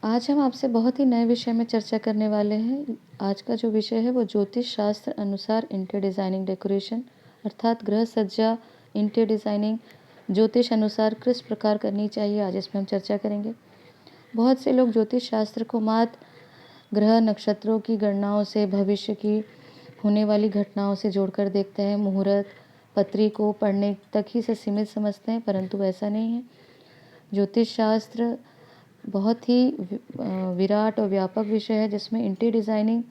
आज हम आपसे बहुत ही नए विषय में चर्चा करने वाले हैं। आज का जो विषय है वो ज्योतिष शास्त्र अनुसार इंटीरियर डिज़ाइनिंग डेकोरेशन अर्थात गृह सज्जा इंटीरियर डिज़ाइनिंग ज्योतिष अनुसार किस प्रकार करनी चाहिए, आज इसमें हम चर्चा करेंगे। बहुत से लोग ज्योतिष शास्त्र को मात्र ग्रह नक्षत्रों की गणनाओं से, भविष्य की होने वाली घटनाओं से जोड़कर देखते हैं। मुहूर्त पत्री को पढ़ने तक ही से सीमित समझते हैं, परंतु ऐसा नहीं है। ज्योतिष शास्त्र बहुत ही विराट और व्यापक विषय है, जिसमें इंटीरियर डिज़ाइनिंग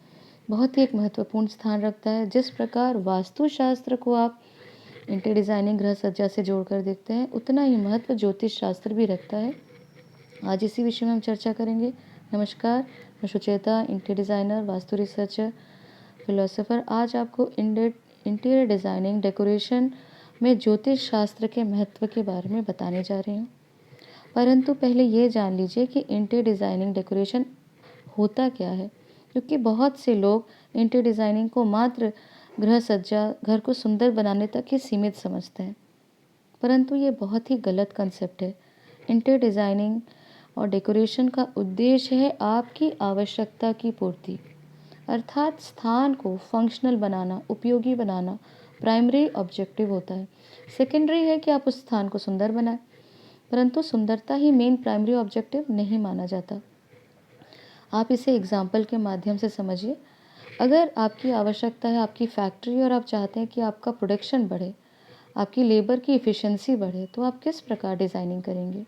बहुत ही एक महत्वपूर्ण स्थान रखता है। जिस प्रकार वास्तुशास्त्र को आप इंटीरियर डिज़ाइनिंग गृह सज्जा से जोड़कर देखते हैं, उतना ही महत्व ज्योतिष शास्त्र भी रखता है। आज इसी विषय में हम चर्चा करेंगे। नमस्कार, मैं Sucheta, interior designer, vastu researcher, philosopher. आज आपको इंटीरियर डिज़ाइनिंग डेकोरेशन में ज्योतिष शास्त्र के महत्व के बारे में बताने जा रही हूँ। परंतु पहले ये जान लीजिए कि इंटीरियर डिज़ाइनिंग डेकोरेशन होता क्या है, क्योंकि बहुत से लोग इंटीरियर डिज़ाइनिंग को मात्र गृह सज्जा, घर को सुंदर बनाने तक ही सीमित समझते हैं, परंतु ये बहुत ही गलत कंसेप्ट है। इंटीरियर डिज़ाइनिंग और डेकोरेशन का उद्देश्य है आपकी आवश्यकता की पूर्ति, अर्थात स्थान को फंक्शनल बनाना, उपयोगी बनाना प्राइमरी ऑब्जेक्टिव होता है। सेकेंडरी है कि आप उस स्थान को सुंदर बनाएं, परंतु सुंदरता ही मेन प्राइमरी ऑब्जेक्टिव नहीं माना जाता। आप इसे एग्जाम्पल के माध्यम से समझिए। अगर आपकी आवश्यकता है आपकी फैक्ट्री और आप चाहते हैं कि आपका प्रोडक्शन बढ़े, आपकी लेबर की इफ़िशेंसी बढ़े, तो आप किस प्रकार डिज़ाइनिंग करेंगे।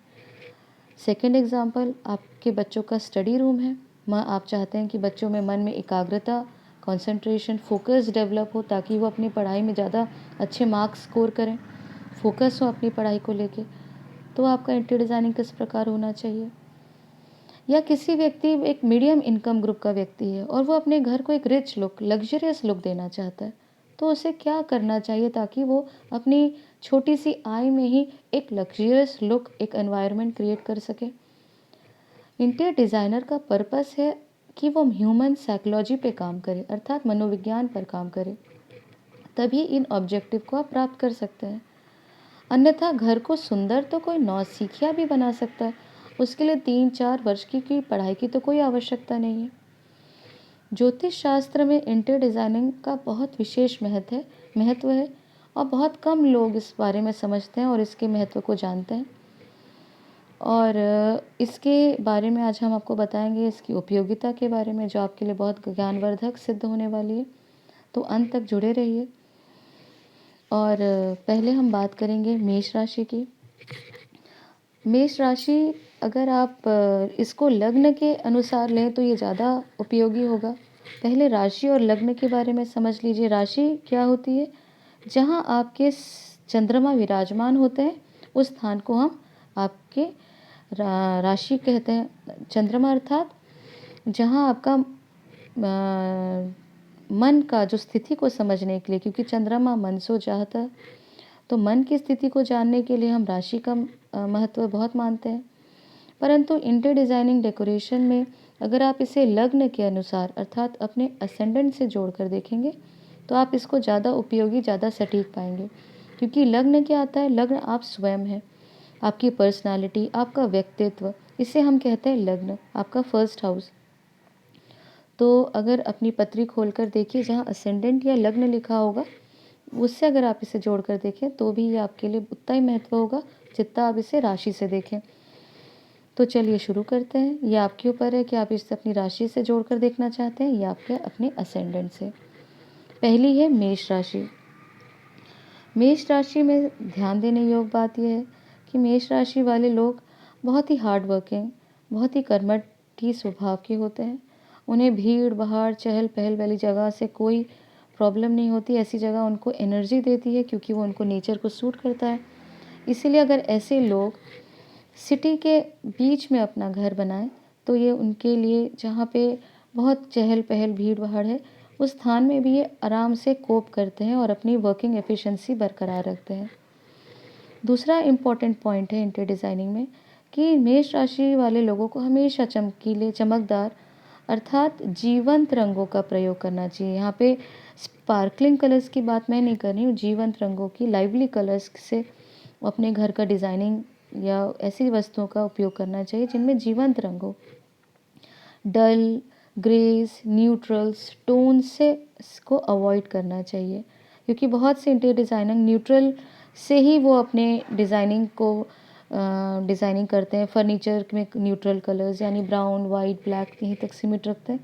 सेकेंड एग्जाम्पल, आपके बच्चों का स्टडी रूम है। आप चाहते हैं कि बच्चों में मन में एकाग्रता, कंसंट्रेशन, फोकस डेवलप हो, ताकि वो अपनी पढ़ाई में ज़्यादा अच्छे मार्क्स स्कोर करें, फोकस हो अपनी पढ़ाई को लेके। तो आपका इंटीरियर डिज़ाइनिंग किस प्रकार होना चाहिए। या किसी व्यक्ति एक मीडियम इनकम ग्रुप का व्यक्ति है और वो अपने घर को एक रिच लुक, लग्जरियस लुक देना चाहता है, तो उसे क्या करना चाहिए ताकि वो अपनी छोटी सी आय में ही एक लग्जरियस लुक, एक एनवायरनमेंट क्रिएट कर सके। इंटीरियर डिज़ाइनर का पर्पस है कि वो ह्यूमन साइकोलॉजी पे काम करे, अर्थात मनोविज्ञान पर काम करे, तभी इन ऑब्जेक्टिव को आप प्राप्त कर सकते हैं। अन्यथा घर को सुंदर तो कोई नौसिखिया भी बना सकता है, उसके लिए 3-4 वर्ष की पढ़ाई की तो कोई आवश्यकता नहीं है। ज्योतिष शास्त्र में इंटीरियर डिज़ाइनिंग का बहुत विशेष महत्व है और बहुत कम लोग इस बारे में समझते हैं और इसके महत्व को जानते हैं। और इसके बारे में आज हम आपको बताएंगे, इसकी उपयोगिता के बारे में, जो आपके लिए बहुत ज्ञानवर्धक सिद्ध होने वाली है। तो अंत तक जुड़े रहिए। और पहले हम बात करेंगे मेष राशि की। मेष राशि, अगर आप इसको लग्न के अनुसार लें तो ये ज़्यादा उपयोगी होगा। पहले राशि और लग्न के बारे में समझ लीजिए। राशि क्या होती है, जहाँ आपके चंद्रमा विराजमान होते हैं, उस स्थान को हम आपके राशि कहते हैं। चंद्रमा अर्थात जहाँ आपका मन का जो स्थिति को समझने के लिए, क्योंकि चंद्रमा मन सो चाहता है, तो मन की स्थिति को जानने के लिए हम राशि का महत्व बहुत मानते हैं। परंतु इंटीरियर डिज़ाइनिंग डेकोरेशन में अगर आप इसे लग्न के अनुसार अर्थात अपने असेंडेंट से जोड़कर देखेंगे, तो आप इसको ज़्यादा उपयोगी, ज़्यादा सटीक पाएंगे। क्योंकि लग्न क्या आता है, लग्न आप स्वयं हैं, आपकी पर्सनालिटी, आपका व्यक्तित्व, इसे हम कहते हैं लग्न, आपका फर्स्ट हाउस। तो अगर अपनी पत्री खोलकर देखिए, जहाँ असेंडेंट या लग्न लिखा होगा, उससे अगर आप इसे जोड़कर देखें तो भी ये आपके लिए उतना ही महत्व होगा जितना आप इसे राशि से देखें। तो चलिए शुरू करते हैं। ये आपके ऊपर है कि आप इसे अपनी राशि से जोड़कर देखना चाहते हैं या आपके अपने असेंडेंट से। पहली है मेष राशि। मेष राशि में ध्यान देने योग्य बात यह है कि मेष राशि वाले लोग बहुत ही हार्ड वर्किंग, बहुत ही कर्मठी स्वभाव के होते हैं। उन्हें भीड़ भाड़, चहल पहल वाली जगह से कोई प्रॉब्लम नहीं होती। ऐसी जगह उनको एनर्जी देती है, क्योंकि वो उनको नेचर को सूट करता है। इसीलिए अगर ऐसे लोग सिटी के बीच में अपना घर बनाएं, तो ये उनके लिए, जहाँ पे बहुत चहल पहल, भीड़ भाड़ है, उस स्थान में भी ये आराम से कोप करते हैं और अपनी वर्किंग एफिशिएंसी बरकरार रखते हैं। दूसरा इम्पॉर्टेंट पॉइंट है इंटीरियर डिज़ाइनिंग में कि मेष राशि वाले लोगों को हमेशा चमकीले, चमकदार अर्थात जीवंत रंगों का प्रयोग करना चाहिए। यहाँ पे स्पार्कलिंग कलर्स की बात मैं नहीं कर रही हूँ, जीवंत रंगों की, लाइवली कलर्स से अपने घर का डिज़ाइनिंग या ऐसी वस्तुओं का उपयोग करना चाहिए जिनमें जीवंत रंग हो। डल, ग्रेस, न्यूट्रल्स, टोन्स से इसको अवॉइड करना चाहिए, क्योंकि बहुत से इंटीरियर डिज़ाइनर न्यूट्रल से ही वो अपने डिज़ाइनिंग को डिज़ाइनिंग करते हैं। फर्नीचर में न्यूट्रल कलर्स यानी ब्राउन, वाइट, ब्लैक यहीं तक सीमित रखते हैं,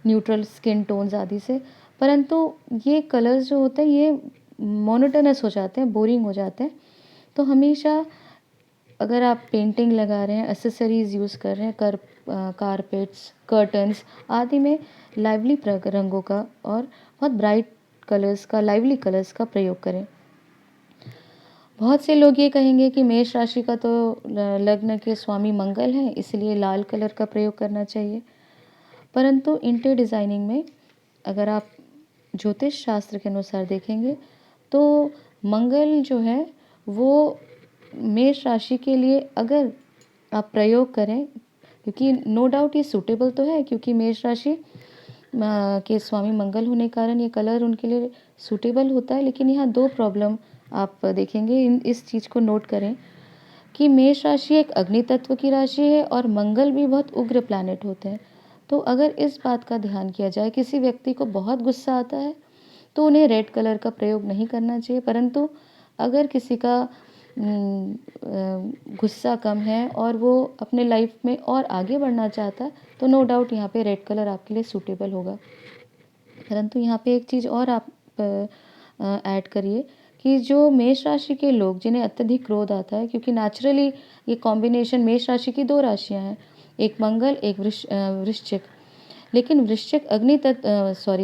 न्यूट्रल स्किन टोन्स आदि से। परंतु ये कलर्स जो होते हैं ये मोनोटोनस हो जाते हैं, बोरिंग हो जाते हैं। तो हमेशा अगर आप पेंटिंग लगा रहे हैं, एक्सेसरीज़ यूज़ कर रहे हैं, कारपेट्स, कर्टन्स आदि में लाइवली रंगों का और बहुत ब्राइट कलर्स का, लाइवली कलर्स का प्रयोग करें। बहुत से लोग ये कहेंगे कि मेष राशि का तो लग्न के स्वामी मंगल हैं, इसलिए लाल कलर का प्रयोग करना चाहिए। परंतु इंटीरियर डिज़ाइनिंग में अगर आप ज्योतिष शास्त्र के अनुसार देखेंगे तो मंगल जो है वो मेष राशि के लिए अगर आप प्रयोग करें, क्योंकि नो डाउट ये सूटेबल तो है, क्योंकि मेष राशि के स्वामी मंगल होने के कारण ये कलर उनके लिए सूटेबल होता है। लेकिन यहाँ दो प्रॉब्लम आप देखेंगे, इस चीज़ को नोट करें कि मेष राशि एक अग्नि तत्व की राशि है और मंगल भी बहुत उग्र प्लैनेट होते हैं। तो अगर इस बात का ध्यान किया जाए, किसी व्यक्ति को बहुत गुस्सा आता है तो उन्हें रेड कलर का प्रयोग नहीं करना चाहिए। परंतु अगर किसी का गुस्सा कम है और वो अपने लाइफ में और आगे बढ़ना चाहता है तो नो डाउट यहाँ पे रेड कलर आपके लिए सूटेबल होगा। परंतु यहाँ पे एक चीज़ और आप ऐड करिए कि जो मेष राशि के लोग जिन्हें अत्यधिक क्रोध आता है, क्योंकि नेचुरली ये कॉम्बिनेशन मेष राशि की दो राशियाँ हैं, एक मंगल एक वृश्चिक, लेकिन वृश्चिक अग्नि तत्व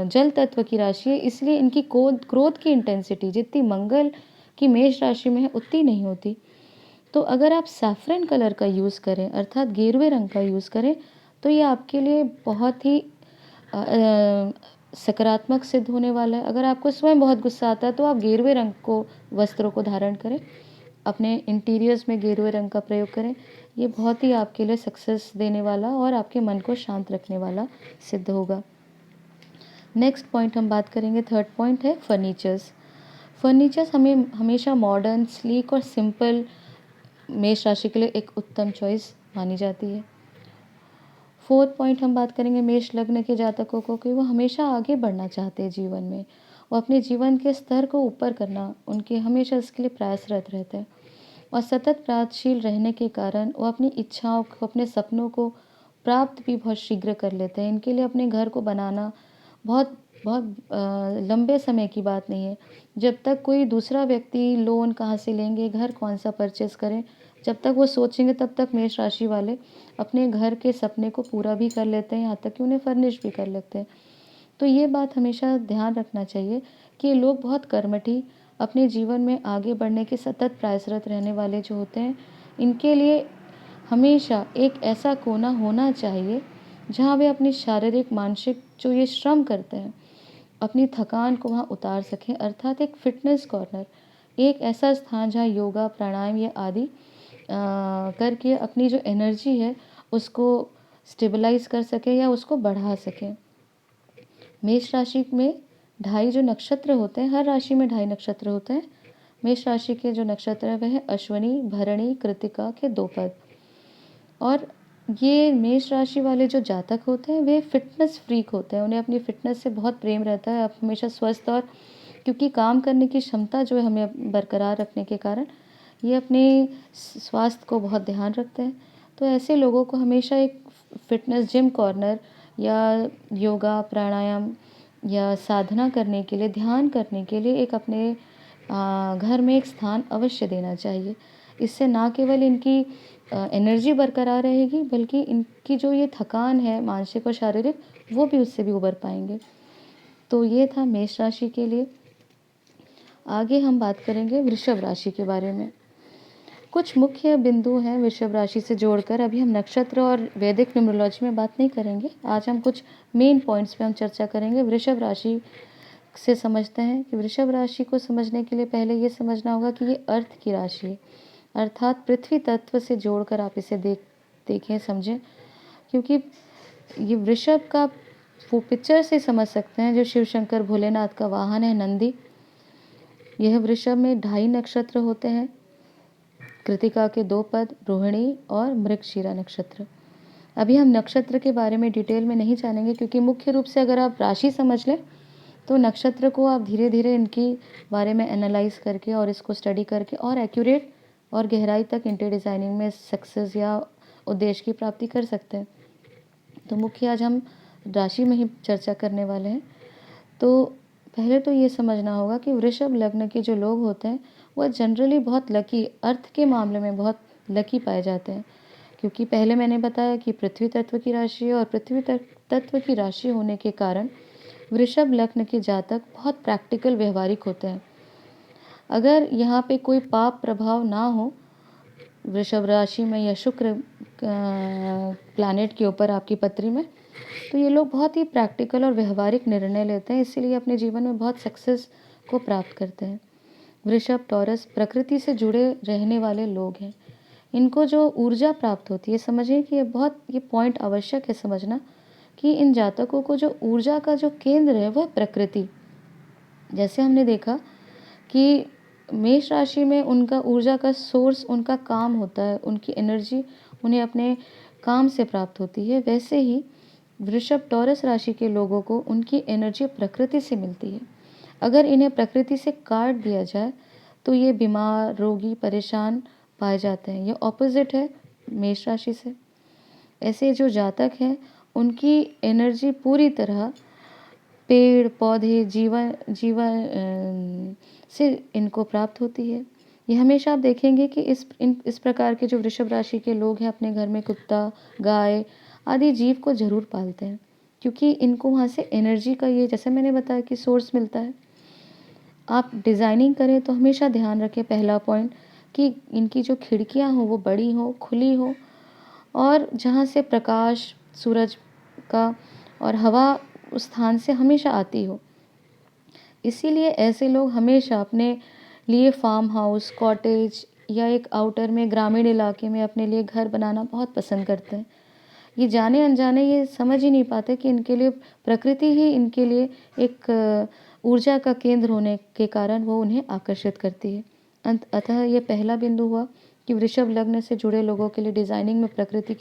जल तत्व की राशि है, इसलिए इनकी क्रोध की इंटेंसिटी जितनी मंगल की मेष राशि में है उतनी नहीं होती। तो अगर आप सैफरन कलर का यूज़ करें अर्थात गेरुए रंग का यूज़ करें तो ये आपके लिए बहुत ही सकारात्मक सिद्ध होने वाला है। अगर आपको स्वयं बहुत गुस्सा आता है तो आप गेरुए रंग को वस्त्रों को धारण करें, अपने इंटीरियर्स में गेरुए रंग का प्रयोग करें। ये बहुत ही आपके लिए सक्सेस देने वाला और आपके मन को शांत रखने वाला सिद्ध होगा। नेक्स्ट पॉइंट हम बात करेंगे, थर्ड पॉइंट है फर्नीचर्स। फर्नीचर्स हमें हमेशा मॉडर्न, स्लीक और सिंपल मेष राशि के लिए एक उत्तम चॉइस मानी जाती है। फोर्थ पॉइंट हम बात करेंगे मेष लग्न के जातकों को कि वो हमेशा आगे बढ़ना चाहते हैं जीवन में, वो अपने जीवन के स्तर को ऊपर करना उनके हमेशा इसके लिए प्रयासरत रहते हैं और सतत प्रयासशील रहने के कारण वो अपनी इच्छाओं को, अपने सपनों को प्राप्त भी बहुत शीघ्र कर लेते हैं। इनके लिए अपने घर को बनाना बहुत बहुत लंबे समय की बात नहीं है। जब तक कोई दूसरा व्यक्ति लोन कहाँ से लेंगे, घर कौन सा परचेस करें, जब तक वो सोचेंगे तब तक मेष राशि वाले अपने घर के सपने को पूरा भी कर लेते हैं, यहाँ तक कि उन्हें फर्निश भी कर लेते हैं। तो ये बात हमेशा ध्यान रखना चाहिए कि ये लोग बहुत कर्मठी, अपने जीवन में आगे बढ़ने के सतत प्रयासरत रहने वाले जो होते हैं, इनके लिए हमेशा एक ऐसा कोना होना चाहिए जहाँ वे अपनी शारीरिक, मानसिक जो ये श्रम करते हैं, अपनी थकान को वहाँ उतार सकें, अर्थात एक फिटनेस कॉर्नर, एक ऐसा स्थान जहाँ योगा, प्राणायाम या आदि करके अपनी जो एनर्जी है उसको स्टेबलाइज कर सके या उसको बढ़ा सके। मेष राशि में 2.5 जो नक्षत्र होते हैं, हर राशि में 2.5 नक्षत्र होते हैं। मेष राशि के जो नक्षत्र है वह है अश्विनी, भरणी, कृतिका के 2 पद। और ये मेष राशि वाले जो जातक होते हैं वे फिटनेस फ्रीक होते हैं, उन्हें अपनी फिटनेस से बहुत प्रेम रहता है, आप हमेशा स्वस्थ और क्योंकि काम करने की क्षमता जो है हमें बरकरार रखने के कारण ये अपने स्वास्थ्य को बहुत ध्यान रखते हैं। तो ऐसे लोगों को हमेशा एक फिटनेस जिम कॉर्नर या योगा, प्राणायाम या साधना करने के लिए, ध्यान करने के लिए एक अपने घर में एक स्थान अवश्य देना चाहिए। इससे ना केवल इनकी एनर्जी बरकरार रहेगी बल्कि इनकी जो ये थकान है मानसिक और शारीरिक वो भी उससे भी उबर पाएंगे। तो ये था मेष राशि के लिए। आगे हम बात करेंगे वृषभ राशि के बारे में। कुछ मुख्य बिंदु हैं वृषभ राशि से जोड़कर, अभी हम नक्षत्र और वैदिक न्यूमरोलॉजी में बात नहीं करेंगे। आज हम कुछ मेन पॉइंट्स पे हम चर्चा करेंगे। वृषभ राशि से समझते हैं कि वृषभ राशि को समझने के लिए पहले ये समझना होगा कि ये अर्थ की राशि है, अर्थात पृथ्वी तत्व से जोड़कर आप इसे देखें, समझें, क्योंकि ये वृषभ का वो पिक्चर से समझ सकते हैं जो शिव शंकर भोलेनाथ का वाहन है नंदी। यह वृषभ में 2.5 नक्षत्र होते हैं, कृतिका के 2 पद, रोहिणी और मृगशिरा नक्षत्र। अभी हम नक्षत्र के बारे में डिटेल में नहीं जानेंगे, क्योंकि मुख्य रूप से अगर आप राशि समझ लें तो नक्षत्र को आप धीरे धीरे इनकी बारे में एनालाइज करके और इसको स्टडी करके और एक्यूरेट और गहराई तक इंटीरियर डिज़ाइनिंग में सक्सेस या उद्देश्य की प्राप्ति कर सकते हैं। तो मुख्य आज हम राशि में ही चर्चा करने वाले हैं। तो पहले तो ये समझना होगा कि वृषभ लग्न के जो लोग होते हैं वह जनरली बहुत लकी, अर्थ के मामले में बहुत लकी पाए जाते हैं, क्योंकि पहले मैंने बताया कि पृथ्वी तत्व की राशि है और पृथ्वी तत्व की राशि होने के कारण वृषभ लग्न के जातक बहुत प्रैक्टिकल, व्यवहारिक होते हैं। अगर यहाँ पे कोई पाप प्रभाव ना हो वृषभ राशि में या शुक्र प्लैनेट के ऊपर आपकी पत्री में, तो ये लोग बहुत ही प्रैक्टिकल और व्यवहारिक निर्णय लेते हैं, इसीलिए अपने जीवन में बहुत सक्सेस को प्राप्त करते हैं। वृषभ, टॉरस प्रकृति से जुड़े रहने वाले लोग हैं। इनको जो ऊर्जा प्राप्त होती है, समझिए कि ये पॉइंट आवश्यक है समझना कि इन जातकों को जो ऊर्जा का जो केंद्र है वह प्रकृति। जैसे हमने देखा कि मेष राशि में उनका ऊर्जा का सोर्स उनका काम होता है, उनकी एनर्जी उन्हें अपने काम से प्राप्त होती है, वैसे ही वृषभ टॉरस राशि के लोगों को उनकी एनर्जी प्रकृति से मिलती है। अगर इन्हें प्रकृति से काट दिया जाए तो ये बीमार, रोगी, परेशान पाए जाते हैं। ये ऑपोजिट है मेष राशि से। ऐसे जो जातक हैं उनकी एनर्जी पूरी तरह पेड़ पौधे जीवन से इनको प्राप्त होती है। ये हमेशा आप देखेंगे कि इस प्रकार के जो वृषभ राशि के लोग हैं अपने घर में कुत्ता, गाय आदि जीव को ज़रूर पालते हैं, क्योंकि इनको वहाँ से एनर्जी का ये, जैसे मैंने बताया कि सोर्स मिलता है। आप डिज़ाइनिंग करें तो हमेशा ध्यान रखें, पहला पॉइंट, कि इनकी जो खिड़कियाँ हों वो बड़ी हों, खुली हो, और जहाँ से प्रकाश सूरज का और हवा उस स्थान से हमेशा आती हो। इसीलिए ऐसे लोग हमेशा अपने लिए फार्म हाउस, कॉटेज या एक आउटर में ग्रामीण इलाके में अपने लिए घर बनाना बहुत पसंद करते हैं। ये जाने अनजाने ये समझ ही नहीं पाते कि इनके लिए प्रकृति ही इनके लिए एक ऊर्जा का केंद्र होने के कारण वो उन्हें आकर्षित करती है। अतः ये पहला बिंदु हुआ कि वृषभ लग्न से जुड़े लोगों के लिए डिज़ाइनिंग में प्रकृति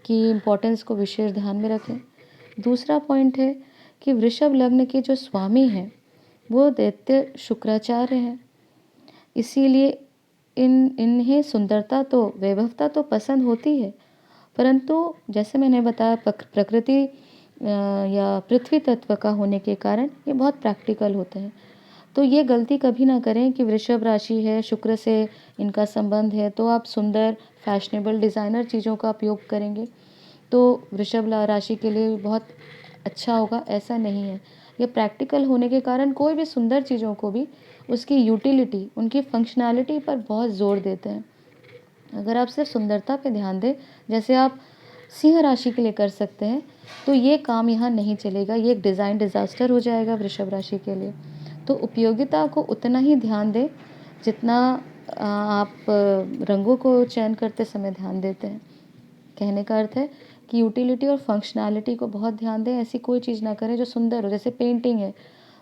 की इम्पोर्टेंस को विशेष ध्यान में रखें। दूसरा पॉइंट है कि वृषभ लग्न के जो स्वामी हैं वो दैत्य शुक्राचार्य हैं, इसीलिए इन्हें सुंदरता तो, वैभवता तो पसंद होती है, परंतु जैसे मैंने बताया प्रकृति या पृथ्वी तत्व का होने के कारण ये बहुत प्रैक्टिकल होते हैं। तो ये गलती कभी ना करें कि वृषभ राशि है, शुक्र से इनका संबंध है, तो आप सुंदर, फैशनेबल, डिज़ाइनर चीज़ों का उपयोग करेंगे तो वृषभ राशि के लिए बहुत अच्छा होगा, ऐसा नहीं है। ये प्रैक्टिकल होने के कारण कोई भी सुंदर चीज़ों को भी उसकी यूटिलिटी, उनकी फंक्शनैलिटी पर बहुत ज़ोर देते हैं। अगर आप सिर्फ सुंदरता पे ध्यान दें, जैसे आप सिंह राशि के लिए कर सकते हैं, तो ये काम यहाँ नहीं चलेगा, ये एक डिज़ाइन डिज़ास्टर हो जाएगा वृषभ राशि के लिए। तो उपयोगिता को उतना ही ध्यान दें जितना आप रंगों को चयन करते समय ध्यान देते हैं। कहने का अर्थ है कि यूटिलिटी और फंक्शनैलिटी को बहुत ध्यान दें, ऐसी कोई चीज़ ना करें जो सुंदर हो। जैसे पेंटिंग है,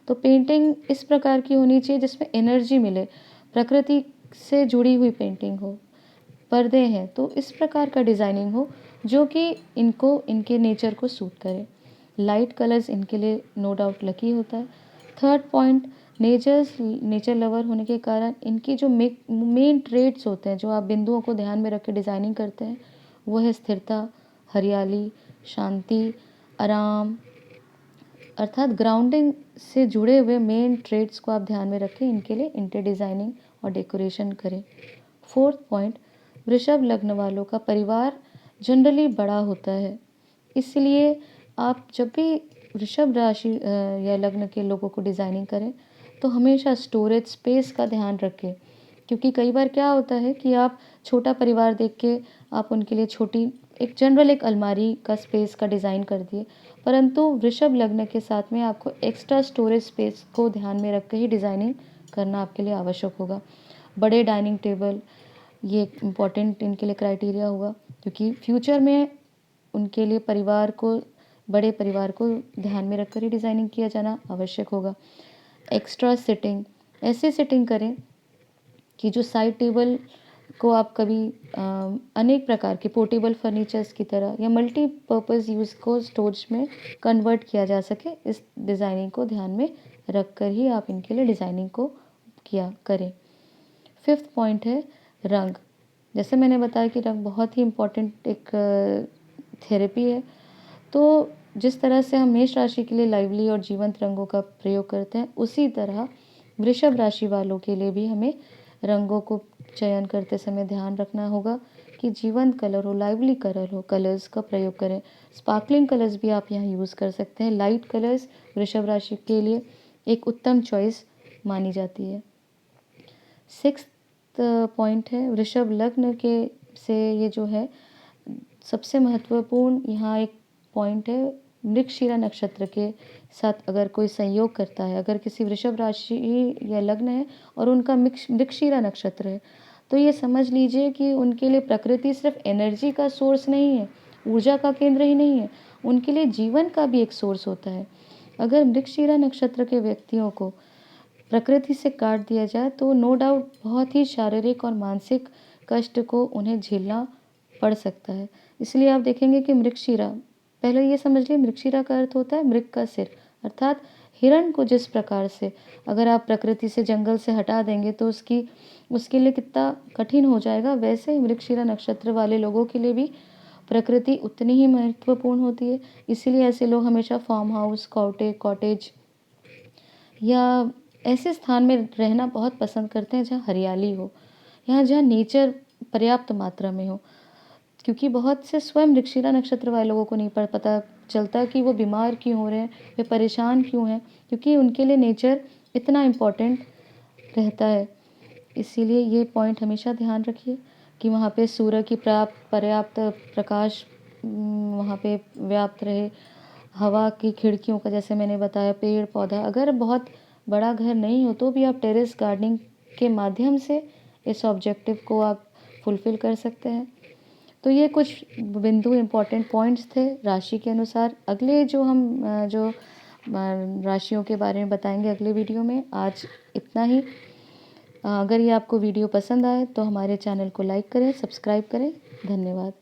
तो पेंटिंग इस प्रकार की होनी चाहिए जिसमें एनर्जी मिले, प्रकृति से जुड़ी हुई पेंटिंग हो। पर्दे हैं तो इस प्रकार का डिज़ाइनिंग हो जो कि इनको, इनके नेचर को सूट करे। लाइट कलर्स इनके लिए नो डाउट लकी होता है। थर्ड पॉइंट, नेचर लवर होने के कारण इनकी जो मेन ट्रेड्स होते हैं, जो आप बिंदुओं को ध्यान में रख के डिज़ाइनिंग करते हैं, वो है स्थिरता, हरियाली, शांति, आराम, अर्थात ग्राउंडिंग से जुड़े हुए मेन ट्रेड्स को आप ध्यान में रखें, इनके लिए इंटीरियर डिज़ाइनिंग और डेकोरेशन करें। फोर्थ पॉइंट, वृषभ लग्न वालों का परिवार जनरली बड़ा होता है, इसलिए आप जब भी वृषभ राशि या लग्न के लोगों को डिज़ाइनिंग करें तो हमेशा स्टोरेज स्पेस का ध्यान रखें, क्योंकि कई बार क्या होता है कि आप छोटा परिवार देख के आप उनके लिए छोटी एक जनरल एक अलमारी का स्पेस का डिज़ाइन कर दिए, परंतु वृषभ लग्न के साथ में आपको एक्स्ट्रा स्टोरेज स्पेस को ध्यान में रख के ही डिज़ाइनिंग करना आपके लिए आवश्यक होगा। बड़े डाइनिंग टेबल, ये एक इम्पॉर्टेंट इनके लिए क्राइटेरिया होगा, क्योंकि फ्यूचर में उनके लिए बड़े परिवार को ध्यान में रखकर ही डिज़ाइनिंग किया जाना आवश्यक होगा। एक्स्ट्रा सिटिंग, ऐसे सिटिंग करें कि जो साइड टेबल को आप कभी अनेक प्रकार के पोर्टेबल फर्नीचर्स की तरह या मल्टीपर्पज़ यूज़ को स्टोरेज में कन्वर्ट किया जा सके, इस डिज़ाइनिंग को ध्यान में रख कर ही आप इनके लिए डिज़ाइनिंग को किया करें। 5th पॉइंट है रंग। जैसे मैंने बताया कि रंग बहुत ही इम्पोर्टेंट एक थेरेपी है। तो जिस तरह से हम मेष राशि के लिए लाइवली और जीवंत रंगों का प्रयोग करते हैं, उसी तरह वृषभ राशि वालों के लिए भी हमें रंगों को चयन करते समय ध्यान रखना होगा कि जीवंत कलर हो, लाइवली कलर हो, कलर्स का प्रयोग करें। स्पार्कलिंग कलर्स भी आप यहाँ यूज़ कर सकते हैं। लाइट कलर्स वृषभ राशि के लिए एक उत्तम चॉइस मानी जाती है। 6th पॉइंट है वृषभ लग्न के से ये जो है सबसे महत्वपूर्ण यहाँ एक पॉइंट है, मृगशिरा नक्षत्र के साथ अगर कोई संयोग करता है, अगर किसी वृषभ राशि या लग्न है और उनका मृगशिरा नक्षत्र है, तो ये समझ लीजिए कि उनके लिए प्रकृति सिर्फ एनर्जी का सोर्स नहीं है, ऊर्जा का केंद्र ही नहीं है, उनके लिए जीवन का भी एक सोर्स होता है। अगर मृगशिरा नक्षत्र के व्यक्तियों को प्रकृति से काट दिया जाए तो नो डाउट बहुत ही शारीरिक और मानसिक कष्ट को उन्हें झेलना पड़ सकता है। इसलिए आप देखेंगे कि मृगशिरा, पहले ये समझ लिए मृगशिरा का अर्थ होता है मृग का सिर, अर्थात हिरण को जिस प्रकार से अगर आप प्रकृति से जंगल से हटा देंगे तो उसके लिए कितना कठिन हो जाएगा, वैसे ही मृगशिरा नक्षत्र वाले लोगों के लिए भी प्रकृति उतनी ही महत्वपूर्ण होती है। इसीलिए ऐसे लोग हमेशा फार्म हाउस, कॉटेज या ऐसे स्थान में रहना बहुत पसंद करते हैं जहाँ हरियाली हो, यहाँ जहाँ नेचर पर्याप्त मात्रा में हो। क्योंकि बहुत से स्वयं मृगशिरा नक्षत्र वाले लोगों को नहीं पता चलता कि वो बीमार क्यों हो रहे हैं, वे परेशान क्यों हैं, क्योंकि उनके लिए नेचर इतना इम्पोर्टेंट रहता है। इसीलिए ये पॉइंट हमेशा ध्यान रखिए कि वहाँ पे सूर्य की पर्याप्त प्रकाश वहाँ पे व्याप्त रहे, हवा की खिड़कियों का जैसे मैंने बताया, पेड़ पौधा, अगर बहुत बड़ा घर नहीं हो तो भी आप टेरेस गार्डनिंग के माध्यम से इस ऑब्जेक्टिव को आप फुलफ़िल कर सकते हैं। तो ये कुछ बिंदु इम्पोर्टेंट पॉइंट्स थे राशि के अनुसार। अगले जो हम राशियों के बारे में बताएंगे अगले वीडियो में। आज इतना ही। अगर ये आपको वीडियो पसंद आए तो हमारे चैनल को लाइक करें, सब्सक्राइब करें। धन्यवाद।